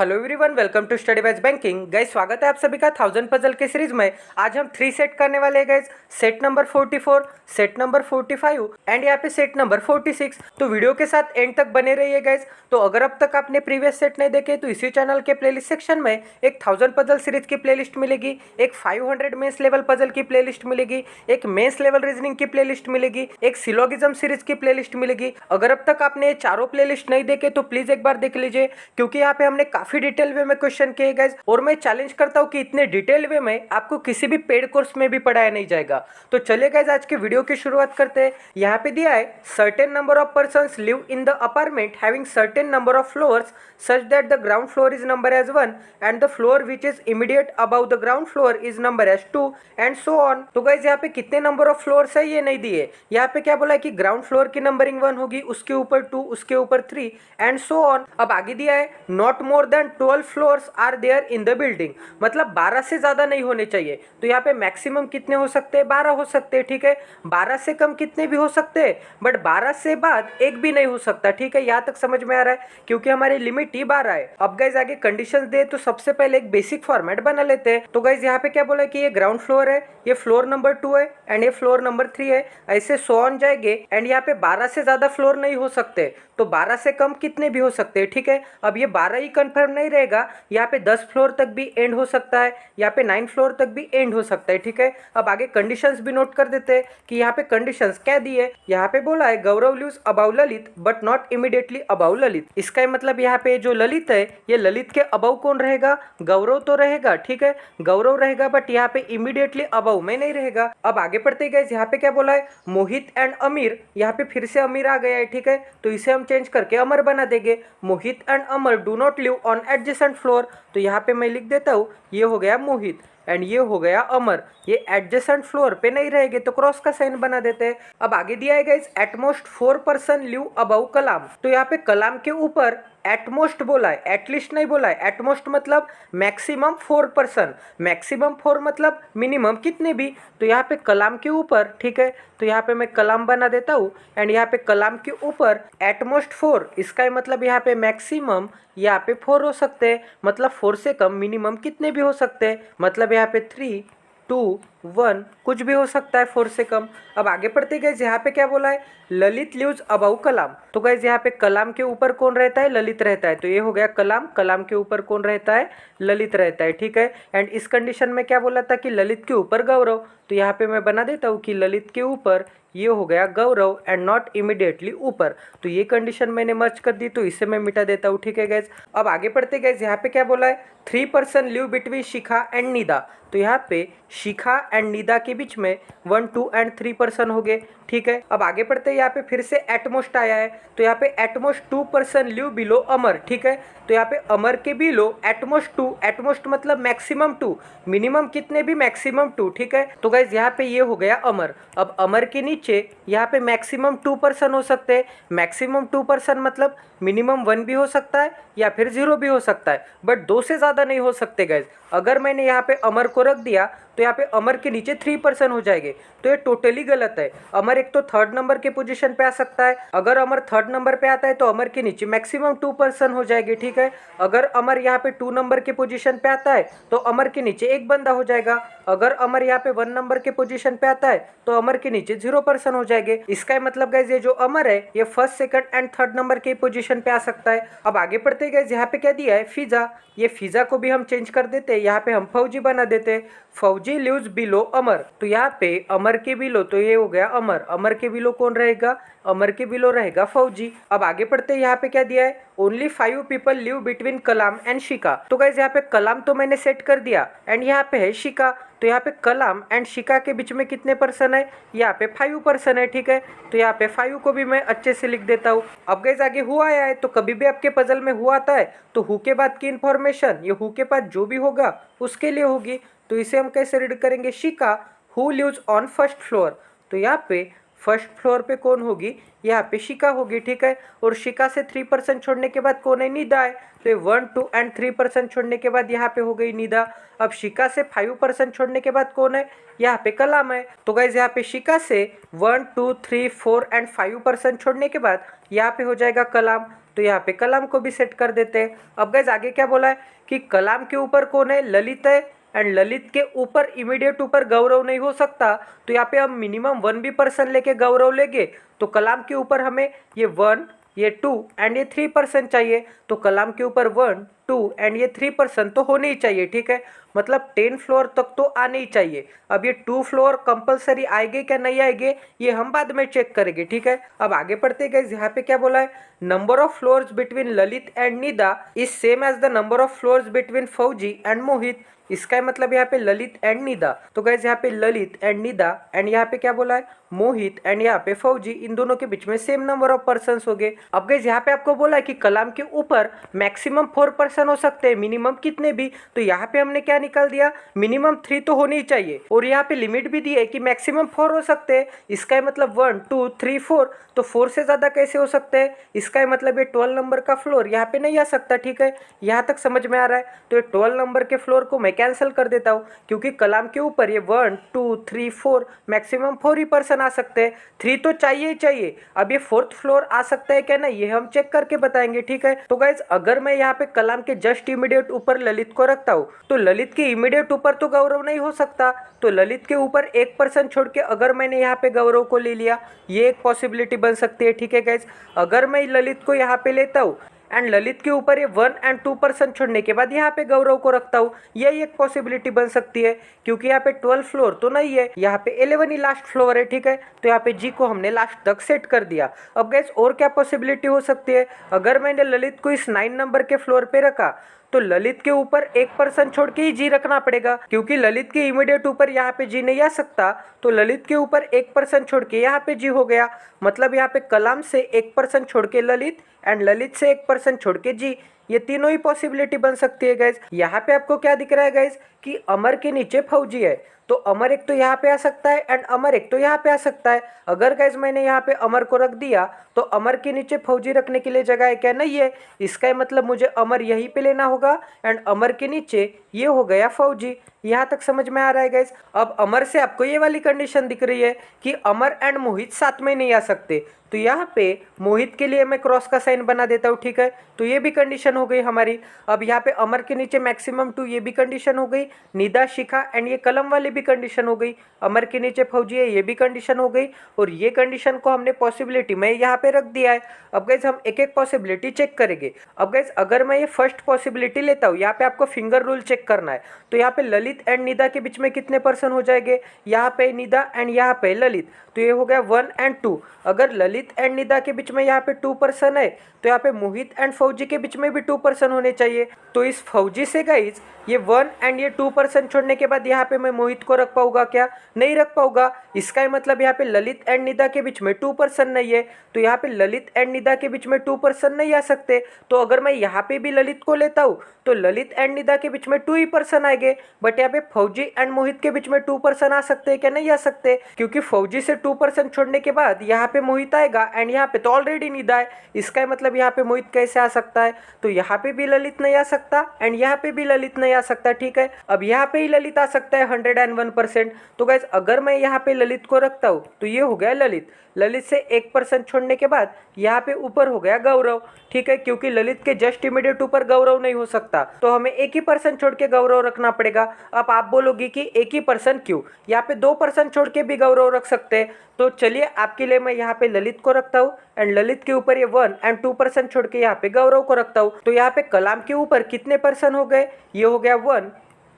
Hello everyone, welcome to study batch banking. Guys, स्वागत है आप सभी का 1000 पजल के सीरीज में। आज हम 3 सेट करने वाले हैं guys. Set number 44, set number 45 and यहाँ पे सेट नंबर 46। तो वीडियो के साथ एंड तक बने रहिए गाइस। तो अगर अब तक आपने प्रीवियस सेट नहीं देखे तो इसी चैनल के प्लेलिस्ट सेक्शन में एक 1000 पजल सीरीज की प्लेलिस्ट मिलेगी, एक 500 मेंस लेवल पजल की प्लेलिस्ट मिलेगी, एक मेंस लेवल रीजनिंग की प्लेलिस्ट मिलेगी, एक सिलोगिज्म सीरीज की प्लेलिस्ट मिलेगी। अगर अब तक आपने ये चारों प्लेलिस्ट नहीं देखे तो प्लीज एक बार देख लीजिए, क्योंकि यहाँ पे हमने काफी डिटेल वे में क्वेश्चन किए गाइस। और मैं चैलेंज करता हूँ कि इतने डिटेल वे में आपको किसी भी पेड कोर्स में भी पढ़ाया नहीं जाएगा। तो चलिए गाइस, आज के वीडियो की शुरुआत करते हैं। यहाँ पे दिया है certain number of persons live in the apartment having certain number of floors such that the ground floor is number as 1 and the floor which is immediate above the ground floor is number as 2 and so on। तो guys, यहाँ पे कितने number of floors है ये नहीं दिए। यहाँ पे क्या बोला है कि ग्राउंड फ्लोर की नंबरिंग 1 होगी, उसके ऊपर 2, उसके ऊपर 3 एंड सो ऑन। अब आगे दिया है not more than 12 floors are there in the building, मतलब 12 से ज्यादा नहीं होने चाहिए। तो यहाँ पे मैक्सिमम कितने हो सकते हैं? 12 हो सकते हैं, ठीक है। 12 से कम कितने भी हो सकते हैं, बट 12 से बाद एक भी नहीं हो सकता, ठीक है। यहाँ तक समझ में आ रहा है, क्योंकि हमारी लिमिट ही 12 है। अब गाइज आगे कंडीशंस दे तो सबसे पहले एक बेसिक फॉर्मेट बना लेते हैं। तो गाइज यहाँ पे क्या बोला है कि ये ग्राउंड फ्लोर है, ये फ्लोर नंबर 2 है एंड ये फ्लोर नंबर 3 है, ऐसे सो ऑन जाएंगे। एंड यहाँ पे 12 से ज्यादा फ्लोर नहीं हो सकते, तो 12 से कम कितने भी हो सकते हैं, ठीक है। अब ये 12 ही कंफर्म नहीं रहेगा, यहाँ पे 10 फ्लोर तक भी एंड हो सकता है, यहाँ पे 9 फ्लोर तक भी एंड हो सकता है, ठीक है। अब आगे कंडीशंस भी नोट कर देते हैं कि यहाँ पे कंडीशंस क्या दी है। यहाँ पे बोला है Gaurav lives about Lalit but not immediately about Lalit. इसका मतलब यहाँ पे जो ललित है, ये ललित के अबाउ कौन रहेगा? गौरव तो रहेगा, ठीक है। गौरव रहेगा, बट यहाँ पे इमीडिएटली अबाउ में नहीं रहेगा। अब आगे पढ़ते गए, यहाँ पे क्या बोला है मोहित एंड अमीर। यहाँ पे फिर से अमीर आ गया है, ठीक है। तो इसे हम चेंज करके अमर बना देंगे। Mohit and Amar do not live on adjacent floor. तो यहाँ पे मैं लिख देता हूँ, ये हो गया मोहित एंड ये हो गया अमर, ये एडजेसेंट फ्लोर पे नहीं रहेंगे, तो क्रॉस का साइन बना देते हैं। अब आगे दिया है guys at most 4 person live above Kalam. तो यहाँ पे कलाम के ऊपर एटमोस्ट बोला है, एटलीस्ट नहीं बोला है। एटमोस्ट मतलब मैक्सिमम 4 पर्सन, मैक्सिमम 4 मतलब मिनिमम कितने भी। तो यहाँ पे कलाम के ऊपर, ठीक है। तो यहाँ पे मैं कलाम बना देता हूँ एंड यहाँ पे कलाम के ऊपर एटमोस्ट 4, इसका मतलब यहाँ पे मैक्सिमम यहाँ पे 4 हो सकते हैं, मतलब 4 से कम मिनिमम कितने भी हो सकते हैं, मतलब यहाँ पे 3, 2, 1 कुछ भी हो सकता है 4 से कम। अब आगे पढ़ते गए, यहाँ पे क्या बोला है ललित लिव्स अबाउ कलाम। तो गाइज यहाँ पे कलाम के ऊपर कौन रहता है? ललित रहता है। तो ये हो गया कलाम, कलाम के ऊपर कौन रहता है? ललित रहता है, ठीक है। एंड इस कंडीशन में क्या बोला था कि ललित के ऊपर गौरव। तो यहाँ पे मैं बना देता हूँ कि ललित के ऊपर ये हो गया गौरव एंड नॉट इमीडिएटली ऊपर। तो ये कंडीशन मैंने मर्ज कर दी, तो इसे मैं मिटा देता हूँ, ठीक है गैस। अब आगे पढ़ते गए, यहाँ पे क्या बोला है 3 person live between Shikha and Nida. तो यहाँ पे शिखा एंड निदा के बीच में 1, 2 एंड 3 पर्सन हो गए, ठीक है। अब आगे पढ़ते यहाँ पे फिर से एटमोस्ट आया है। तो यहाँ पे एटमोस्ट 2 पर्सन लिव बिलो अमर, ठीक है। तो यहाँ पे अमर के बिलो एटमोस्ट 2, एटमोस्ट मतलब मैक्सिमम 2, मिनिमम कितने भी मैक्सिमम 2, ठीक है। तो गाइज यहाँ पे ये हो गया अमर। अब अमर के नीचे यहाँ पे मैक्सिमम 2 पर्सन हो सकते हैं। मैक्सिमम 2 पर्सन मतलब मिनिमम 1 भी हो सकता है या फिर 0 भी हो सकता है, बट 2 से ज़्यादा नहीं हो सकते गाइज। अगर मैंने यहाँ पे अमर को रख दिया तो यहाँ पे अमर के नीचे 3 पर्सन हो जाएंगे, तो ये टोटली गलत है। अमर एक तो 3rd नंबर के पोजीशन पे आ सकता है। अगर अमर 3rd नंबर पे आता है तो अमर के नीचे मैक्सिमम 2 पर्सन हो जाएंगे, ठीक है। अगर अमर यहाँ पे 2 नंबर के पोजीशन पे आता है तो अमर के नीचे एक बंदा हो जाएगा। अगर अमर यहाँ पे 1 नंबर के पोजीशन पे आता है तो अमर के नीचे 0 पर्सन हो जाएंगे। इसका मतलब गाइज ये जो अमर है ये 1st, 2nd and 3rd number के पोजीशन पे आ सकता है। अब आगे पढ़ते गए, यहाँ पे क्या दिया है फिजा। ये फिजा को भी हम चेंज कर देते हैं, यहाँ पे हम फौजी बना देते हैं। फौजी लिव्स बिलो अमर। तो यहाँ पे अमर के बिलो, तो ये हो गया अमर, अमर के बिलो कौन रहेगा? अमर के बिलो रहेगा फौजी। अब आगे पढ़ते हैं, यहाँ पे क्या दिया है only 5 people live between Kalam and शिका। तो गाइज यहाँ पे कलाम तो मैंने सेट कर दिया एंड यहाँ पे है शिका। तो यहाँ पे कलाम एंड शिका के बीच में कितने पर्सन है? यहाँ पे 5 पर्सन है, ठीक है। तो यहाँ पे 5 को भी मैं अच्छे से लिख देता हूँ। अब गाइज आगे हु आया है, तो कभी भी आपके पजल में हु आता है तो हु के बाद की इंफॉर्मेशन ये हु के बाद जो भी होगा उसके लिए होगी। तो इसे हम कैसे रीड करेंगे? शिका who lives on 1st floor. तो यहाँ पे फर्स्ट फ्लोर पे कौन होगी, यहाँ पे शिखा होगी, ठीक है। और शिखा से 3% छोड़ने के बाद कौन है, निदा है। तो ये 1, 2 एंड 3% छोड़ने के बाद यहाँ पे हो गई निदा। अब शिखा से 5% छोड़ने के बाद कौन है, यहाँ पे कलाम है। तो गाइज यहाँ पे शिखा से 1, 2, 3, 4 एंड 5% छोड़ने के बाद यहाँ पे हो जाएगा कलाम। तो यहाँ पे कलाम को भी सेट कर देते हैं। अब गाइज आगे क्या बोला है कि कलाम के ऊपर कौन है, ललित है। एंड ललित के ऊपर इमीडिएट ऊपर गौरव नहीं हो सकता, तो यहाँ पे हम मिनिमम 1 भी पर्सन लेके गौरव लेंगे। तो कलाम के ऊपर हमें ये 1, ये 2 एंड ये 3% चाहिए। तो कलाम के ऊपर 1, 2 एंड ये 3% तो होने ही चाहिए, ठीक है। मतलब 10 फ्लोर तक तो आने ही चाहिए। अब ये 2 फ्लोर कंपलसरी आएंगे क्या नहीं आएंगे, ये हम बाद में चेक करेंगे, ठीक है। अब आगे पढ़ते गए, यहाँ पे क्या बोला है, number of floors between Lalit and Nida is same as the number of floors between Fauji and Mohit. इसका मतलब यहाँ पे ललित एंड निदा। तो गाइस यहाँ पे ललित एंड निदा एंड यहाँ पे क्या बोला है, मोहित एंड यहाँ पे फौजी, इन दोनों के बीच में सेम नंबर ऑफ पर्सन्स हो गए। अब गाइस यहाँ पे आपको बोला है कि कलाम के ऊपर मैक्सिमम 4 पर्सन हो सकते हैं, मिनिमम कितने भी। तो यहाँ पे हमने क्या निकाल दिया, मिनिमम 3 तो होनी ही चाहिए। और यहाँ पे लिमिट भी दी है कि मैक्सिमम 4 हो सकते हैं। इसका मतलब 1, 2, 3, 4, तो 4 से ज्यादा कैसे हो सकते हैं। इसका मतलब ये 12 नंबर का फ्लोर यहाँ पे नहीं आ सकता, ठीक है। यहाँ तक समझ में आ रहा है। तो ये 12 नंबर के फ्लोर को मैं कैंसिल कर देता हूँ, क्योंकि कलाम के ऊपर ये 1, 2, 3, 4 मैक्सिमम 4 ही पर्सन आ सकते हैं। 3 तो चाहिए ही चाहिए। अब ये 4th फ्लोर आ सकता है क्या नहीं, ये हम चेक करके बताएंगे, ठीक है। तो गाइज अगर मैं यहाँ पे कलाम के जस्ट इमीडिएट ऊपर ललित को रखता हूँ, तो ललित के इमीडिएट ऊपर तो गौरव नहीं हो सकता। तो ललित के ऊपर 1% छोड़ के अगर मैंने यहाँ पे गौरव को ले लिया, ये एक पॉसिबिलिटी बन सकती है, ठीक है गाइज। अगर मैं ललित को यहाँ पे लेता हूँ एंड ललित के ऊपर ये 1 एंड 2% छोड़ने के बाद यहाँ पे गौरव को रखता हूँ, यही एक पॉसिबिलिटी बन सकती है। क्योंकि यहाँ पे 12 फ्लोर तो नहीं है, यहाँ पे 11 ही लास्ट फ्लोर है, ठीक है। तो यहाँ पे जी को हमने लास्ट तक सेट कर दिया। अब गैस और क्या पॉसिबिलिटी हो सकती है, अगर मैंने ललित को इस 9 नंबर के फ्लोर पे रखा, तो ललित के ऊपर 1% छोड़ के ही जी रखना पड़ेगा, क्योंकि ललित के इमीडिएट ऊपर यहाँ पे जी नहीं आ सकता। तो ललित के ऊपर 1% छोड़ के यहाँ पे जी हो गया। मतलब यहाँ पे कलाम से 1% छोड़ के ललित एंड ललित से 1% छोड़ के जी, ये तीनों ही पॉसिबिलिटी बन सकती है गाइज। यहाँ पे आपको क्या दिख रहा है गाइज कि अमर के नीचे फौजी है, तो अमर एक तो यहाँ पे आ सकता है एंड अमर एक तो यहाँ पे आ सकता है। अगर गाइज मैंने यहाँ पे अमर को रख दिया, तो अमर के नीचे फौजी रखने के लिए जगह है क्या, नहीं है। इसका मतलब मुझे अमर यहीं पे लेना होगा एंड अमर के नीचे ये हो गया फौजी। यहाँ तक समझ में आ रहा है गाइज। अब अमर से आपको ये वाली कंडीशन दिख रही है कि अमर एंड मोहित साथ में नहीं आ सकते। तो यहाँ पे मोहित के लिए मैं क्रॉस का साइन बना देता हूँ, ठीक है। तो ये भी कंडीशन हो गई हमारी। अब यहाँ पे अमर के नीचे मैक्सिमम 2, ये भी कंडीशन हो गई। निदा, शिखा एंड ये कलम वाली भी कंडीशन हो गई। अमर के नीचे फौजी है, ये भी कंडीशन हो गई। और ये कंडीशन को हमने पॉसिबिलिटी में यहाँ पे रख दिया है। अब गाइज हम एक एक पॉसिबिलिटी चेक करेंगे। अब गाइज अगर मैं ये फर्स्ट पॉसिबिलिटी लेता हूँ, यहाँ पे आपको फिंगर रूल चेक करना है। तो यहाँ पे ललित एंड निदा के बीच में कितने पर्सन हो जाएंगे, यहाँ पे निदा एंड यहाँ पे ललित, तो ये हो गया 1 एंड 2। अगर ललित एंड निदा के बीच में यहाँ पे 2 पर्सन है, तो यहाँ पे मोहित एंड फौजी के बीच में भी 2 पर्सन होने चाहिए। तो इस फौजी से गाइज ये 1 एंड ये 2% छोड़ने के बाद यहाँ पे मैं मोहित को रख पाऊंगा क्या, नहीं रख पाऊंगा। इसका मतलब यहाँ पे ललित एंड निदा के बीच में 2 पर्सन नहीं है, तो यहाँ पे ललित एंड निदा के बीच में 2 पर्सन नहीं आ सकते। तो अगर मैं यहाँ पे भी ललित को लेता हूँ, तो ललित एंड निदा के बीच में 2 ही पर्सन आएंगे। बट यहाँ पे फौजी एंड मोहित के बीच में 2 पर्सन आ सकते हैं क्या, नहीं आ सकते, क्योंकि फौजी से 2% छोड़ने के बाद यहाँ पे मोहित आएगा एंड यहाँ पे तो ऑलरेडी निदा है। इसका मतलब यहाँ पे मोहित कैसे आ सकता है, तो यहाँ पे भी ललित नहीं आ सकता एंड यहाँ पे भी ललित नहीं आ सकता, ठीक है। अब यहाँ पे ही ललित आ सकता है 101%। तो गाइज अगर मैं यहाँ पे ललित को रखता हूँ, तो ये हो गया ललित। ललित से 1% छोड़ने के बाद यहाँ पे ऊपर हो गया गौरव, ठीक है, क्योंकि ललित के जस्ट इमीडिएट ऊपर गौरव नहीं हो सकता, तो हमें 1 ही पर्सन छोड़ के गौरव रखना पड़ेगा। अब आप बोलोगे कि 1 ही पर्सन क्यों, यहाँ पे 2% छोड़ के भी गौरव रख सकते हैं। तो चलिए आपके लिए मैं यहाँ पे ललित को रखता हूँ एंड ललित के ऊपर ये 1 एंड 2% छोड़ के यहाँ पे गौरव को रखता हूँ। तो यहाँ पे कलाम के ऊपर कितने पर्सन हो गए, ये हो गया 1,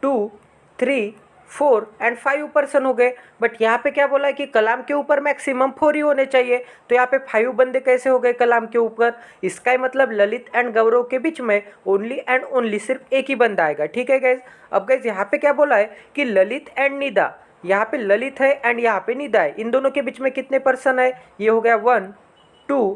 2, 3, 4 एंड 5 पर्सन हो गए। बट यहाँ पे क्या बोला है कि कलाम के ऊपर मैक्सिमम 4 ही होने चाहिए। तो यहाँ पे 5 बंदे कैसे हो गए कलाम के ऊपर, इसका मतलब ललित एंड गौरव के बीच में ओनली एंड ओनली सिर्फ एक ही बंदा आएगा, ठीक है गाइज। अब गाइज यहाँ पे क्या बोला है कि ललित एंड निदा, यहाँ पे ललित है एंड यहाँ पे निदा है, इन दोनों के बीच में कितने पर्सन है, ये हो गया 1, 2,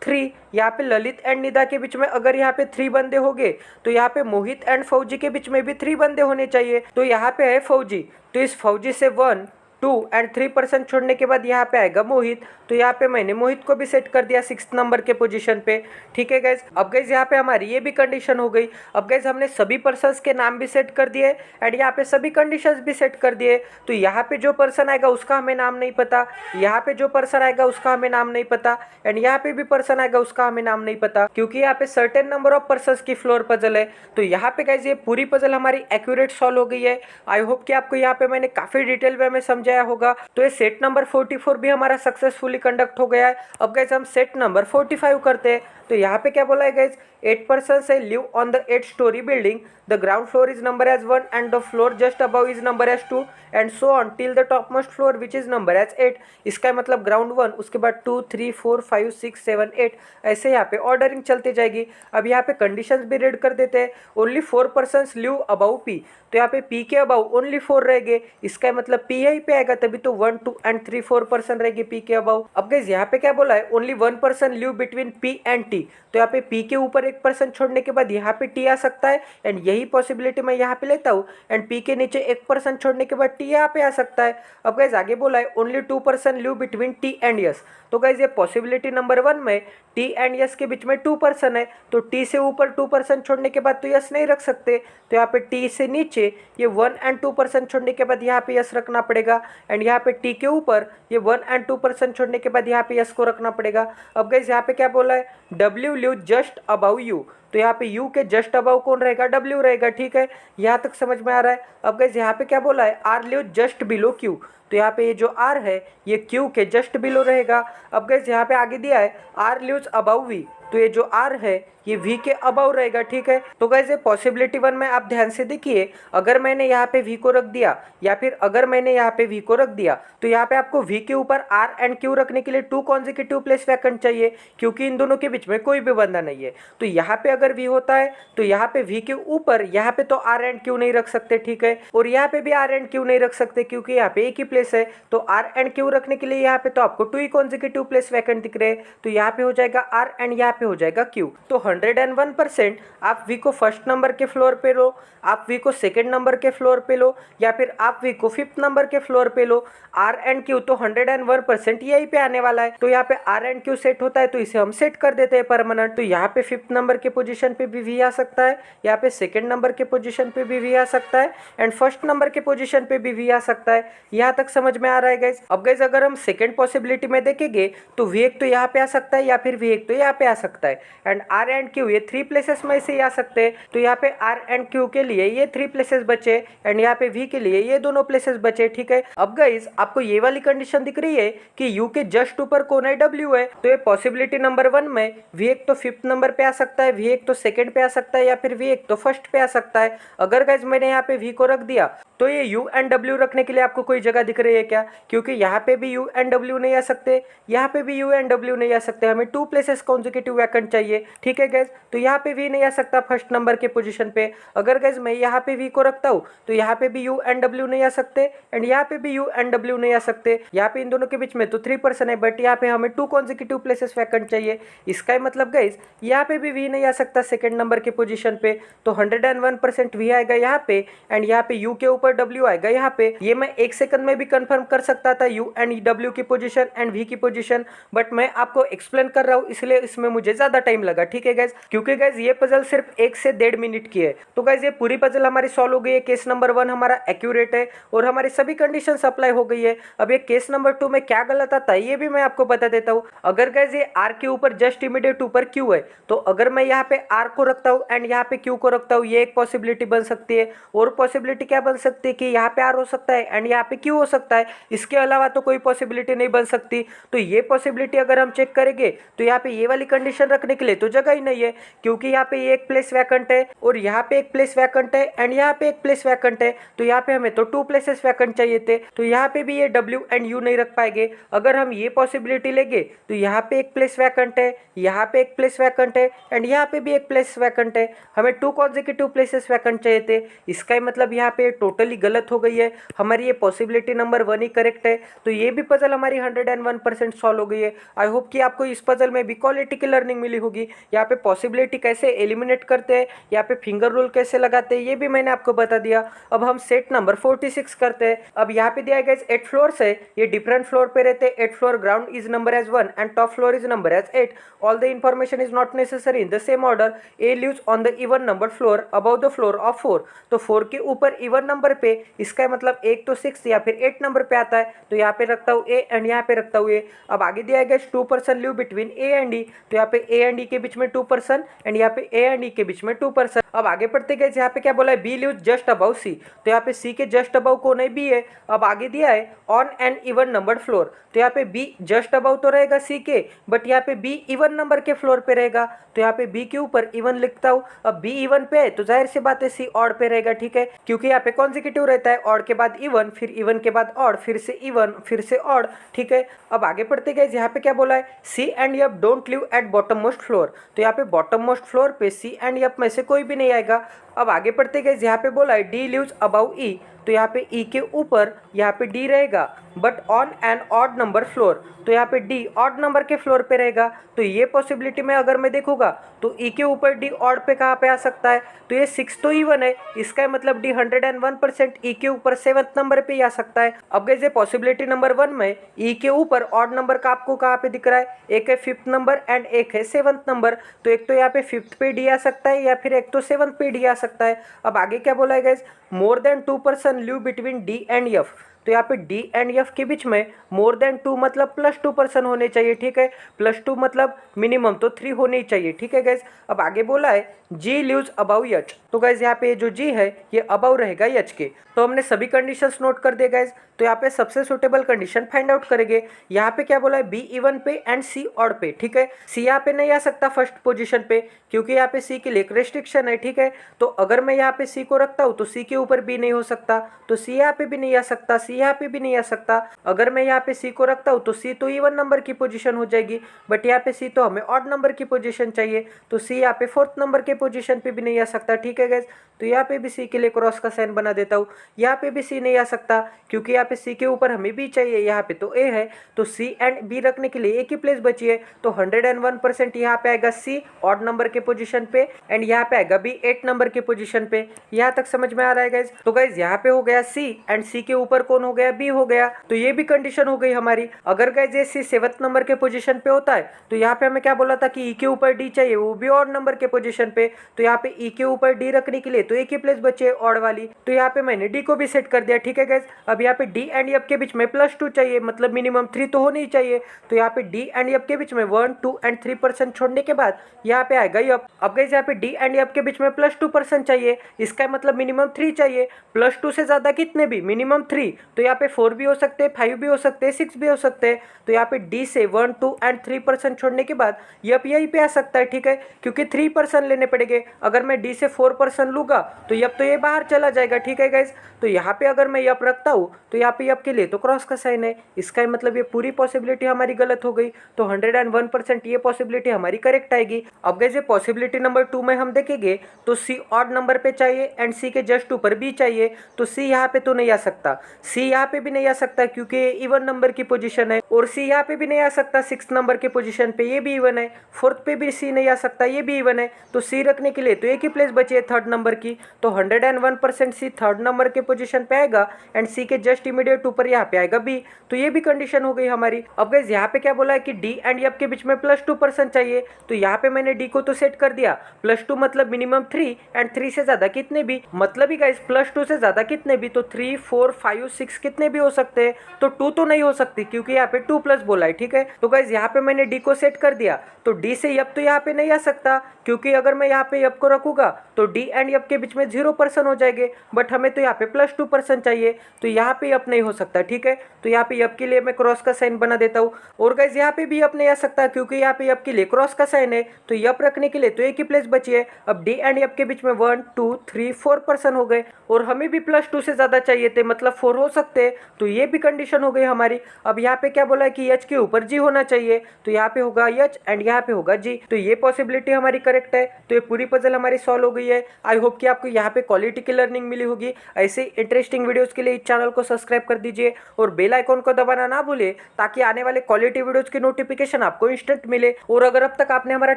3। यहाँ पे ललित एंड निदा के बीच में अगर यहाँ पे 3 बंदे हो गए, तो यहाँ पे मोहित एंड फौजी के बीच में भी 3 बंदे होने चाहिए। तो यहाँ पे है फौजी, तो इस फौजी से 1, एंड 3% छोड़ने के बाद यहाँ पे आएगा मोहित। तो यहाँ पे मैंने मोहित को भी सेट कर दिया 6th नंबर के पोजीशन पे। ठीक है गाइज, अब गाइज यहाँ पे हमारी ये भी कंडीशन हो गई। अब गाइज हमने सभी पर्सन्स के नाम भी सेट कर दिए एंड यहाँ पे सभी कंडीशंस भी सेट कर दिए। तो यहाँ पे जो पर्सन आएगा उसका हमें नाम नहीं पता, यहाँ पे जो पर्सन आएगा उसका हमें नाम नहीं पता एंड यहाँ पे भी पर्सन आएगा उसका हमें नाम नहीं पता, क्योंकि यहाँ पे सर्टेन नंबर ऑफ पर्सन्स की फ्लोर पजल है। तो यहाँ पे गाइज ये पूरी पजल हमारी एक्यूरेट सॉल्व हो गई है। आई होप कि आपको यहाँ पे मैंने काफी डिटेल वे में समझाया होगा। तो ये सेट नंबर 44 भी हमारा सक्सेसफुली कंडक्ट हो गया है। अब गाइज हम सेट नंबर 45 करते हैं। तो यहाँ पे क्या बोला है गाइज, 8 persons है live on the 8-story building, the ground floor is number as 1 and the floor just above is number as 2 and so on till the top most floor which is number as 8। इसका मतलब ground 1, उसके बाद 2, 3, 4, 5, 6, 7, 8 ऐसे यहाँ पे ordering चलती जाएगी। अब यहाँ पे कंडीशंस भी रीड कर देते हैं। Only 4 persons live above P, तो यहाँ पे पी के अबव ओनली 4 रहेंगे। इसका मतलब पी यहीं पे आएगा, तभी तो 1, 2 एंड 3, 4 पर्सन रहेगी पी के अबव। अब गाइस यहाँ पे क्या बोला है, only 1 person live between P and T. तो यहाँ पे पी के ऊपर 1 person छोड़ने के बाद यहाँ पे टी आ सकता है एंड यही पॉसिबिलिटी मैं यहाँ पे लेता हूँ एंड पी के नीचे 1 person छोड़ने के बाद टी यहाँ पे आ सकता है। अब गाइस आगे बोला है only 2 person live between T and yes. तो गाइस ये पॉसिबिलिटी नंबर 1 में टी एंड यस के बीच में 2 person है, तो टी से ऊपर 2 person छोड़ने के बाद तो यस नहीं रख सकते। तो यहाँ पे टी से नीचे ये 1 एंड 2 person छोड़ने के बाद यहाँ पे यस रखना पड़ेगा एंड यहाँ पे टी के ऊपर ये 1 एंड 2 person छोड़ने के बाद यहाँ पे यस को रखना पड़ेगा। अब गाइस यहाँ पे क्या बोला है, W live just above U. तो यहाँ पे यू के जस्ट अबाउ कौन रहेगा, डब्ल्यू रहेगा। ठीक है, यहाँ तक समझ में आ रहा है। अब गाइस यहाँ पे क्या बोला है, R live just below Q. तो यहाँ पे ये जो आर है ये क्यू के जस्ट बिलो रहेगा। अब गाइस यहाँ पे आगे दिया है आर लिव्स अबाउ वी, तो ये जो आर है ये वी के अबाउ रहेगा। ठीक है, तो गाइस ये पॉसिबिलिटी 1 में आप ध्यान से देखिए, अगर मैंने यहाँ पे वी को रख दिया या फिर अगर मैंने यहाँ पे वी को रख दिया तो यहाँ पे आपको वी के ऊपर आर एंड क्यू रखने के लिए 2 consecutive प्लेस वैकेंट चाहिए, क्योंकि इन दोनों के बीच में कोई भी बंधा नहीं है। तो यहाँ पे अगर वी होता है तो यहाँ पे वी के ऊपर यहाँ पे तो आर एंड क्यू नहीं रख सकते। ठीक है, और यहाँ पे भी आर एंड क्यू नहीं रख सकते क्योंकि यहाँ पे एक ही प्लेस है। तो आर एंड क्यू रखने के लिए यहाँ पे तो आपको 2 ही consecutive प्लेस वैकेंट दिख रहे हैं। तो यहाँ पे हो जाएगा आर एंड यहाँ पे हो जाएगा क्यू। तो 101% आप वी को फर्स्ट नंबर के फ्लोर पे लो, आप वी को सेकेंड नंबर के फ्लोर पे लो या फिर आप वी को 5th नंबर के फ्लोर पे लो। आर एंड क्यू तो 101% यहीं पे आने वाला है। तो यहाँ पे आर एंड क्यू सेट होता है तो इसे हम सेट कर देते हैं परमानेंट। तो यहाँ पे 5th नंबर के पोजीशन पे भी वी आ सकता है, यहाँ पे सेकेंड नंबर के पोजीशन पे भी वी आ सकता है एंड फर्स्ट नंबर के पोजीशन पे भी वी आ सकता है। यहाँ तक समझ में आ रहा है गाइज। अब गाइज अगर हम सेकेंड पॉसिबिलिटी में देखेंगे तो वी एक तो यहाँ पे आ सकता है या फिर वी एक तो यहाँ पे आ सकता है एंड आर एंड क्यू ये 3 प्लेसेस में से ही आ सकते हैं। तो यहाँ पे आर एंड क्यू के लिए ये 3 प्लेसेस बचे एंड यहाँ पे वी के लिए ये दोनों प्लेसेस बचे। ठीक है, अब गाइज आपको ये वाली कंडीशन दिख रही है कि यू के जस्ट ऊपर कौन है, डब्ल्यू है। तो ये पॉसिबिलिटी नंबर 1 में वी एक तो 5th नंबर पे आ सकता है, वी एक तो सेकेंड पे आ सकता है या फिर वी एक तो फर्स्ट पे आ सकता है। अगर गाइज मैंने यहाँ पे वी को रख दिया तो ये यू एंड डब्ल्यू रखने के लिए आपको कोई जगह दिख रही है क्या, क्योंकि यहाँ पे भी यू एंड डब्ल्यू नहीं आ सकते, यहाँ पे भी यू एंड डब्ल्यू नहीं आ सकते, हमें 2 प्लेसेस कॉन्जिक्यूटिव वैकेंट चाहिए। ठीक है गाइज, तो यहाँ पे वी नहीं आ सकता फर्स्ट नंबर के पोजीशन पे। अगर गाइज मैं यहाँ पे वी को रखता हूँ तो यहाँ पे भी यू एंड डब्ल्यू नहीं आ सकते एंड यहाँ पे भी यू एंड डब्ल्यू नहीं आ सकते। यहाँ पे इन दोनों के बीच में तो 3 पर्सन है बट यहाँ पे हमें 2 consecutive प्लेसेस वैकेंट चाहिए। इसका मतलब गाइज यहाँ पे भी वी नहीं आ सकता सेकेंड नंबर के पोजीशन पे। तो 101% वी आएगा यहाँ पे एंड यहाँ पे यू के ऊपर डब्ल्यू आएगा यहाँ पे। ये मैं 1 सेकंड में भी कंफर्म कर सकता था यू एंड डब्ल्यू की पोजीशन एंड वी की पोजीशन, बट मैं आपको एक्सप्लेन कर रहा हूँ इसलिए इसमें मुझे ज्यादा टाइम लगा। ठीक है गाइज, क्योंकि गाइज ये पजल सिर्फ 1 से 1.5 मिनट की है। तो गाइज ये पूरी पजल हमारी सॉल्व हो गई है। केस नंबर 1 हमारा एक्यूरेट है और हमारी सभी कंडीशन अप्लाई हो गई है। अब ये केस नंबर 2 में क्या गलत आता है ये भी मैं आपको बता देता हूँ। अगर गाइज ये आर के ऊपर जस्ट इमीडिएट ऊपर क्यू है तो अगर मैं यहाँ पे आर को रखता हूँ एंड यहाँ पे क्यू को रखता हूँ, ये एक पॉसिबिलिटी बन सकती है। और पॉसिबिलिटी क्या बन सकती है कि यहाँ पे आर हो सकता है एंड यहाँ पे क्यू हो सकता है, इसके अलावा तो कोई पॉसिबिलिटी नहीं बन सकती। तो ये पॉसिबिलिटी अगर हम चेक करेंगे तो यहाँ पे ये वाली कंडीशन रखने के लिए तो जगह ही नहीं है, क्योंकि यहाँ पे ये एक प्लेस वैकेंट है और यहाँ पे एक प्लेस वैकेंट है एंड यहाँ पे एक प्लेस वैकेंट है। तो यहाँ पे हमें तो 2 प्लेसेस वैकेंट चाहिए थे, तो यहाँ पे भी ये डब्ल्यू एंड यू नहीं रख पाएंगे। अगर हम ये पॉसिबिलिटी लेंगे तो यहाँ पे एक प्लेस वैकेंट है, यहाँ पे एक प्लेस वैकेंट है एंड यहाँ पे पे भी एक प्लेस वैकेंट है, हमें 2 कॉन्जिक्यूटिव प्लेसेस वैकेंट चाहिए थे। इसका ही मतलब यहाँ पे टोटली गलत हो गई है, हमारी ये पॉसिबिलिटी नंबर 1 ही करेक्ट है। तो ये भी पजल हमारी 101% सॉल्व हो गई है। आई होप कि आपको इस पजल में भी क्वालिटी की लर्निंग मिली होगी। यहाँ पे पॉसिबिलिटी कैसे एलिमिनेट करते हैं, यहाँ पे फिंगर रूल कैसे लगाते हैं, ये भी मैंने आपको बता दिया। अब हम सेट नंबर 46 करते हैं। अब यहाँ पे दिया गया 8 फ्लोर्स है, ये डिफरेंट फ्लोर पे रहते हैं। 8 floor ground is number as 1 and top floor is number as 8। All the information is not necessary in the same order. A lives on the even number floor above the floor of 4। तो 4 के ऊपर even number पे, इसका मतलब एक तो 6 या फिर 8 नंबर पे आता है, तो यहाँ पे रखता हूँ ए एंड यहाँ पे रखता हूँ ए। अब आगे दिया गया 2 person live between A and E, तो यहाँ पे ए एंड ई के बीच में 2 पर्सन एंड यहाँ पे ए एंड ई के बीच में 2 पर्सन। अब आगे पढ़ते गए, यहाँ पे क्या बोला है, B lives just above sea, तो यहाँ पे सी के जस्ट अबव कौन है, बी है। अब आगे दिया है on an even number floor, तो यहाँ पे बी जस्ट अबव तो रहेगा सी के, बट यहाँ पे बी इवन नंबर के फ्लोर पे रहेगा, तो यहाँ पे बी के ऊपर इवन लिखता हूँ। अब बी इवन पे है तो जाहिर सी बात है सी ऑड पे रहेगा, ठीक है, क्योंकि यहाँ पे कॉन्जिक्यूटिव रहता है, ऑड के बाद इवन, फिर इवन के बाद ऑड, फिर से इवन, फिर से ऑड, ठीक है। अब आगे पढ़ते गए, यहाँ पे क्या बोला है, C and F don't live at bottom most floor, तो यहाँ पे बॉटम मोस्ट फ्लोर पे सी एंड एफ में से कोई भी नहीं आएगा। अब आगे पढ़ते गए, यहाँ पे बोला है डी लिव्स अबाउ ई, तो यहाँ पे ई के ऊपर यहाँ पे डी रहेगा, but on an odd number floor, तो यहाँ पे डी ऑड नंबर के फ्लोर पे रहेगा। तो ये पॉसिबिलिटी में अगर मैं देखूंगा तो ई के ऊपर डी ऑड पे कहाँ पे आ सकता है, तो ये 6 तो इवन है, इसका मतलब डी 101% ई के ऊपर 7th नंबर पे ही आ सकता है। अब गए पॉसिबिलिटी नंबर 1 में ई के ऊपर ऑड नंबर का आपको कहाँ पे दिख रहा है, एक है 5th नंबर एंड एक है 7th नंबर, तो एक तो यहाँ पे 5th पे डी आ सकता है या फिर एक तो 7th पे डी आ सकता है। अब आगे क्या बोला है guys, more than 2 person live between D and F, तो यहाँ पे डी एंड एफ के बीच में मोर देन 2 मतलब +2 पर्सन होने चाहिए, ठीक है, +2 मतलब मिनिमम तो 3 होने ही चाहिए, ठीक है गैस। अब आगे बोला है जी लिव्स अबाउ एच, तो गैस यहाँ पे जो जी है ये अबाउ रहेगा एच के। तो हमने सभी कंडीशंस नोट कर दिए गैस। तो यहाँ पे सबसे सुटेबल कंडीशन फाइंड आउट करेंगे। यहाँ पे क्या बोला है, बी इवन पे एंड सी ऑड पे, ठीक है। सी यहाँ पे नहीं आ सकता फर्स्ट पोजीशन पे, क्योंकि यहाँ पे सी के लिए एक रेस्ट्रिक्शन है, ठीक है। तो अगर मैं यहाँ पे सी को रखता हूँ तो सी के ऊपर बी नहीं हो सकता, तो सी यहाँ पे भी नहीं आ सकता, सी यहाँ पे भी नहीं आ सकता। अगर मैं यहाँ पे सी को रखता हूँ तो सी तो इवन नंबर की पोजीशन हो जाएगी, बट यहाँ पे सी तो हमें ऑड नंबर की पोजीशन चाहिए, तो सी यहाँ पे 4th नंबर के पोजीशन पे भी नहीं आ सकता, ठीक है गैस। तो यहाँ पे भी सी के लिए क्रॉस का साइन बना देता हूँ। यहाँ पे भी सी नहीं आ सकता, क्योंकि यहाँ पे सी के ऊपर हमें बी चाहिए, यहाँ पे तो ए है, तो सी एंड बी रखने के लिए एक ही प्लेस बची है, तो 101% यहाँ पे आएगा सी ऑड नंबर के पोजीशन पे एंड यहाँ पे आएगा बी 8 नंबर के पोजीशन पे। यहाँ तक समझ में आ रहा है गाइज। तो गाइज यहाँ पे हो गया सी एंड सी के ऊपर कौन हो गया, बी हो गया। तो ये भी कंडीशन हो गई हमारी। अगर गाइज ये सी 7th नंबर के पोजीशन पे होता है तो यहाँ पे हमें क्या बोला था कि ई के ऊपर डी चाहिए, वो भी ऑड नंबर के पोजीशन पे, तो यहाँ पे ई के ऊपर डी रखने के लिए तो एक ही प्लेस बची है ऑड वाली, तो यहाँ पे मैंने डी को भी सेट कर दिया, ठीक है गाइज। अब यहाँ पे डी एंड एफ के बीच में +2 चाहिए, मतलब मिनिमम 3 तो होनी ही चाहिए, तो यहाँ पे डी एंड एफ के बीच में 1, 2 एंड 3% छोड़ने के बाद यहाँ पे आएगा एफ। अब गाइज यहाँ पे डी एंड एफ के बीच में +2% चाहिए, इसका मतलब मिनिमम 3 चाहिए, +2 से ज्यादा कितने भी, मिनिमम 3, तो यहाँ पे 4 भी हो सकते हैं, 5 भी हो सकते हैं, 6 भी हो सकते हैं। तो यहाँ पे डी से 1, 2 एंड 3% छोड़ने के बाद एफ यहीं पे आ सकता है, ठीक है, क्योंकि 3% लेने पड़ेंगे। अगर मैं डी से 4% लूंगा तो एफ तो ये बाहर चला जाएगा, ठीक है गाइज। तो यहाँ पे अगर मैं एफ रखता हूँ तो यहाँ पे एफ के लिए तो क्रॉस का साइन है, इसका मतलब ये पूरी पॉसिबिलिटी हमारी गलत हो गई, तो 101% ये पॉसिबिलिटी हमारी करेक्ट आएगी। अब गाइस ये पॉसिबिलिटी नंबर 2 में हम देखेंगे तो सी ऑड नंबर पे चाहिए एंड सी के जस्ट ऊपर बी चाहिए, तो सी यहाँ पे तो नहीं आ सकता, सी यहाँ पे भी नहीं आ सकता क्योंकि इवन नंबर की पोजीशन है, और सी यहाँ पे भी नहीं आ सकता 6th नंबर के पोजीशन पे, ये भी इवन है। 4th पे भी सी नहीं आ सकता, ये भी इवन है। तो सी रखने के लिए तो एक ही प्लेस बची है 3rd नंबर की, तो 101% सी 3rd नंबर के पोजीशन पे आएगा एंड सी के जस्ट इमीडिएट ऊपर यहाँ पे आएगा बी। तो ये भी कंडीशन हो गई हमारी। अब गाइस यहाँ पे क्या बोला है कि डी एंड एफ के बीच में +2% चाहिए, तो यहाँ पे मैंने डी को तो सेट कर दिया, +2 मतलब मिनिमम 3 एंड 3 से ज्यादा कितने भी, मतलब ही गाइस +2 से ज्यादा कितने भी, तो 3, 4, 5, 6 कितने भी हो सकते हैं, तो 2 तो नहीं हो सकती क्योंकि यहाँ पे 2+ बोला है, ठीक है। तो गाइस यहाँ पे मैंने डी को सेट कर दिया, तो डी से एफ तो यहाँ पे नहीं आ सकता, क्योंकि अगर मैं यहाँ यहाँ पे एफ को रखूंगा तो डी एंड एफ के बीच में 0% हो जाएंगे, बट हमें तो यहाँ पे +2% चाहिए, तो यहाँ पे एफ नहीं हो सकता। ठीक है, तो यहाँ पे एफ के लिए मैं क्रॉस का साइन बना देता हूँ। और गाइज यहाँ पे भी एफ नहीं आ सकता क्योंकि यहाँ पे एफ के लिए क्रॉस का साइन है, तो एफ रखने के लिए तो एक ही प्लेस बची है। अब डी एंड एफ के बीच में 1 2 3 4% हो गए और हमें भी +2 से ज्यादा चाहिए थे, मतलब 4 हो सकते हैं, तो ये भी कंडीशन हो गई हमारी। अब यहाँ पे क्या बोला है कि एच के ऊपर जी होना चाहिए, तो यहाँ पे होगा एच एंड यहाँ पे होगा जी, तो ये पॉसिबिलिटी हमारी करेक्ट है। तो ये पूरी पजल हमारी सॉल्व हो गई है। आई होप कि आपको यहाँ पे क्वालिटी की लर्निंग मिली होगी। ऐसे इंटरेस्टिंग वीडियोस के लिए इस चैनल को सब्सक्राइब कर दीजिए और बेल आइकॉन को दबाना ना भूलिए ताकि आने वाले क्वालिटी वीडियोस की नोटिफिकेशन आपको इंस्टेंट मिले। और अगर अब तक आपने हमारा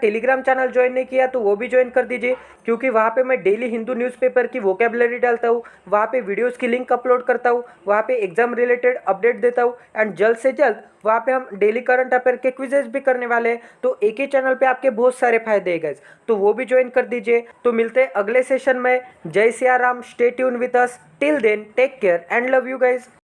टेलीग्राम चैनल ज्वाइन नहीं किया तो वो भी ज्वाइन कर दीजिए, क्योंकि वहाँ पे मैं डेली हिंदू न्यूज़पेपर की वोकेबलरी डालता हूँ, वहाँ पे वीडियोस की लिंक अपलोड करता हूँ, वहाँ पे एग्जाम रिलेटेड अपडेट देता हूँ एंड जल्द से जल्द वहाँ पे हम डेली करंट अफेयर के क्विजेस भी करने वाले हैं। तो एक ही चैनल पे आपके बहुत सारे फायदे हैं गाइस, तो वो भी ज्वाइन कर दीजिए। तो मिलते हैं अगले सेशन में। जय Siya Ram, stay tune with us, till then take care and love you guys.